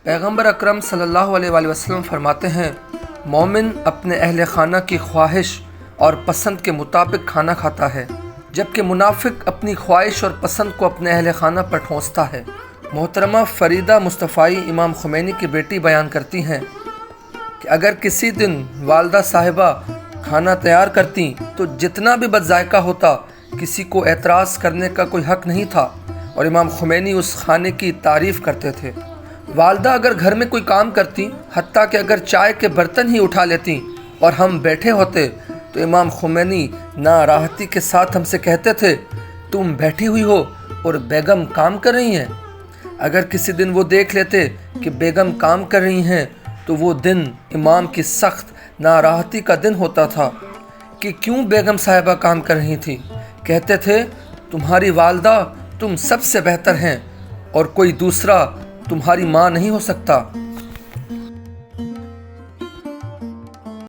پیغمبر اکرم صلی اللہ علیہ وآلہ وسلم فرماتے ہیں، مومن اپنے اہل خانہ کی خواہش اور پسند کے مطابق کھانا کھاتا ہے، جبکہ منافق اپنی خواہش اور پسند کو اپنے اہل خانہ پر ٹھونستا ہے۔ محترمہ فریدہ مصطفائی امام خمینی کی بیٹی بیان کرتی ہیں کہ اگر کسی دن والدہ صاحبہ کھانا تیار کرتی تو جتنا بھی بد ذائقہ ہوتا کسی کو اعتراض کرنے کا کوئی حق نہیں تھا، اور امام خمینی اس کھانے کی تعریف کرتے تھے۔ والدہ اگر گھر میں کوئی کام کرتی، حتیٰ کہ اگر چائے کے برتن ہی اٹھا لیتی اور ہم بیٹھے ہوتے تو امام خمینی ناراحتی کے ساتھ ہم سے کہتے تھے، تم بیٹھی ہوئی ہو اور بیگم کام کر رہی ہیں۔ اگر کسی دن وہ دیکھ لیتے کہ بیگم کام کر رہی ہیں تو وہ دن امام کی سخت ناراحتی کا دن ہوتا تھا کہ کیوں بیگم صاحبہ کام کر رہی تھی۔ کہتے تھے، تمہاری والدہ تم سب سے بہتر ہیں اور کوئی دوسرا تمہاری ماں نہیں ہو سکتا۔